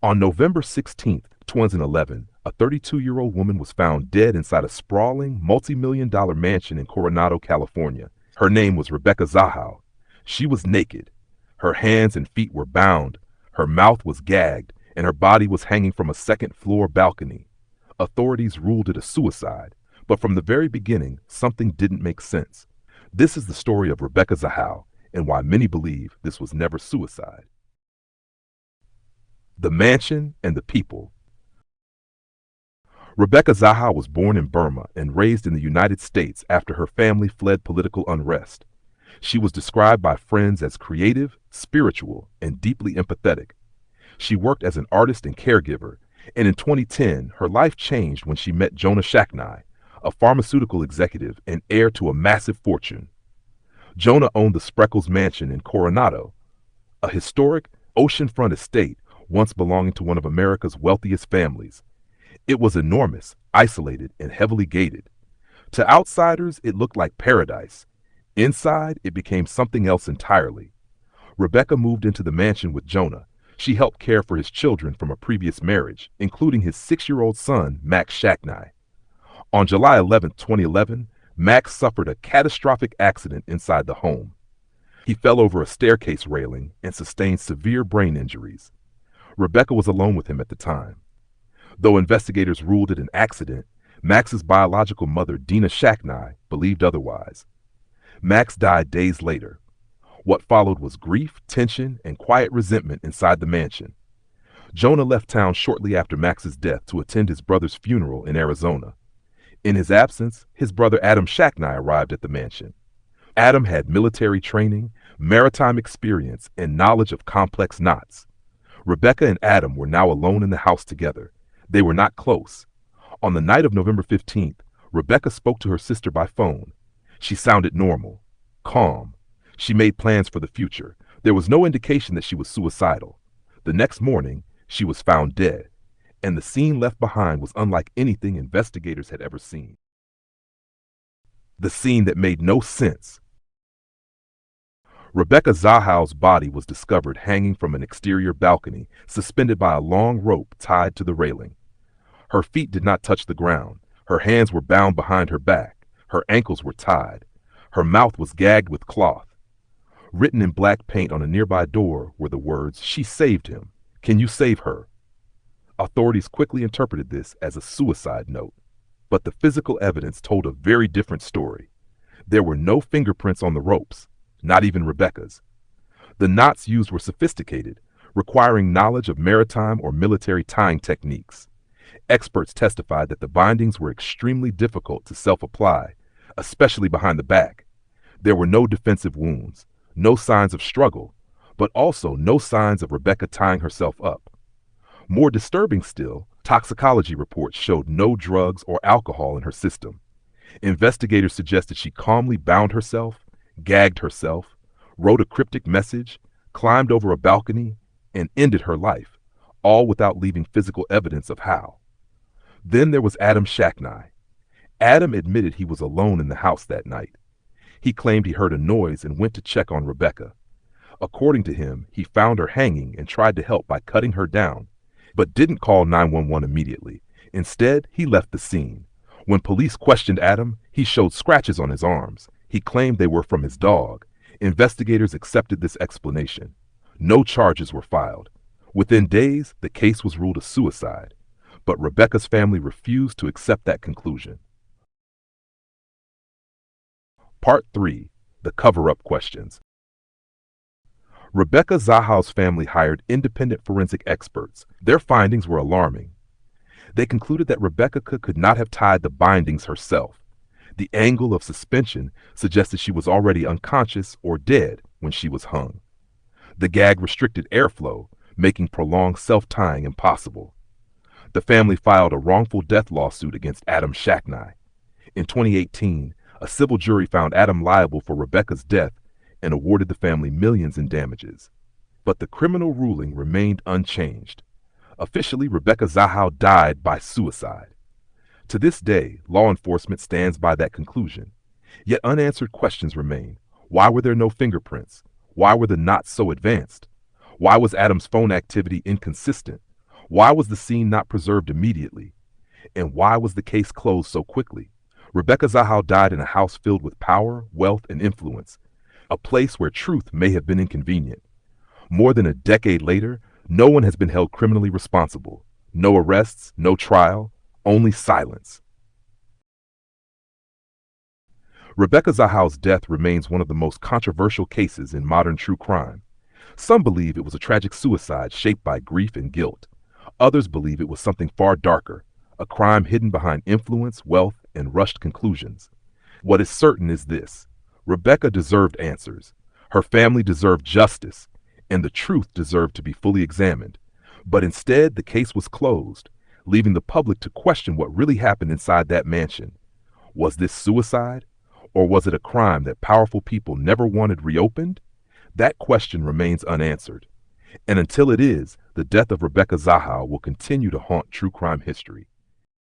On November 16th, 2011, a 32-year-old woman was found dead inside a sprawling, multi-million-dollar mansion in Coronado, California. Her name was Rebecca Zahau. She was naked. Her hands and feet were bound, her mouth was gagged, and her body was hanging from a second-floor balcony. Authorities ruled it a suicide, but from the very beginning, something didn't make sense. This is the story of Rebecca Zahau, and why many believe this was never suicide. The mansion and the people. Rebecca Zahau was born in Burma and raised in the United States after her family fled political unrest. She was described by friends as creative, spiritual, and deeply empathetic. She worked as an artist and caregiver, and in 2010, her life changed when she met Jonah Shacknai, a pharmaceutical executive and heir to a massive fortune. Jonah owned the Spreckles Mansion in Coronado, a historic oceanfront estate once belonging to one of America's wealthiest families. It was enormous, isolated, and heavily gated. To outsiders, it looked like paradise. Inside, it became something else entirely. Rebecca moved into the mansion with Jonah. She helped care for his children from a previous marriage, including his 6-year-old son, Max Shacknai. On July 11, 2011, Max suffered a catastrophic accident inside the home. He fell over a staircase railing and sustained severe brain injuries. Rebecca was alone with him at the time. Though investigators ruled it an accident, Max's biological mother, Dina Shacknai, believed otherwise. Max died days later. What followed was grief, tension, and quiet resentment inside the mansion. Jonah left town shortly after Max's death to attend his brother's funeral in Arizona. In his absence, his brother Adam Shacknai arrived at the mansion. Adam had military training, maritime experience, and knowledge of complex knots. Rebecca and Adam were now alone in the house together. They were not close. On the night of November 15th, Rebecca spoke to her sister by phone. She sounded normal, calm. She made plans for the future. There was no indication that she was suicidal. The next morning, she was found dead, and the scene left behind was unlike anything investigators had ever seen. The scene that made no sense. Rebecca Zahau's body was discovered hanging from an exterior balcony, suspended by a long rope tied to the railing. Her feet did not touch the ground. Her hands were bound behind her back. Her ankles were tied. Her mouth was gagged with cloth. Written in black paint on a nearby door were the words, "She saved him. Can you save her?" Authorities quickly interpreted this as a suicide note, but the physical evidence told a very different story. There were no fingerprints on the ropes, not even Rebecca's. The knots used were sophisticated, requiring knowledge of maritime or military tying techniques. Experts testified that the bindings were extremely difficult to self-apply, especially behind the back. There were no defensive wounds, no signs of struggle, but also no signs of Rebecca tying herself up. More disturbing still, toxicology reports showed no drugs or alcohol in her system. Investigators suggested she calmly bound herself, gagged herself, wrote a cryptic message, climbed over a balcony, and ended her life, all without leaving physical evidence of how. Then there was Adam Shacknai. Adam admitted he was alone in the house that night. He claimed he heard a noise and went to check on Rebecca. According to him, he found her hanging and tried to help by cutting her down, but didn't call 911 immediately. Instead, he left the scene. When police questioned Adam, he showed scratches on his arms. He claimed they were from his dog. Investigators accepted this explanation. No charges were filed. Within days, the case was ruled a suicide, but Rebecca's family refused to accept that conclusion. Part 3. The cover-up questions. Rebecca Zahau's family hired independent forensic experts. Their findings were alarming. They concluded that Rebecca could not have tied the bindings herself. The angle of suspension suggested she was already unconscious or dead when she was hung. The gag restricted airflow, making prolonged self-tying impossible. The family filed a wrongful death lawsuit against Adam Shacknai. In 2018, a civil jury found Adam liable for Rebecca's death and awarded the family millions in damages. But the criminal ruling remained unchanged. Officially, Rebecca Zahau died by suicide. To this day, law enforcement stands by that conclusion. Yet unanswered questions remain. Why were there no fingerprints? Why were the knots so advanced? Why was Adam's phone activity inconsistent? Why was the scene not preserved immediately? And why was the case closed so quickly? Rebecca Zahau died in a house filled with power, wealth, and influence, a place where truth may have been inconvenient. More than a decade later, no one has been held criminally responsible. No arrests, no trial, only silence. Rebecca Zahau's death remains one of the most controversial cases in modern true crime. Some believe it was a tragic suicide shaped by grief and guilt. Others believe it was something far darker, a crime hidden behind influence, wealth, and rushed conclusions. What is certain is this: Rebecca deserved answers. Her family deserved justice, and the truth deserved to be fully examined. But instead, the case was closed, leaving the public to question what really happened inside that mansion. Was this suicide? Or was it a crime that powerful people never wanted reopened? That question remains unanswered. And until it is, the death of Rebecca Zahau will continue to haunt true crime history.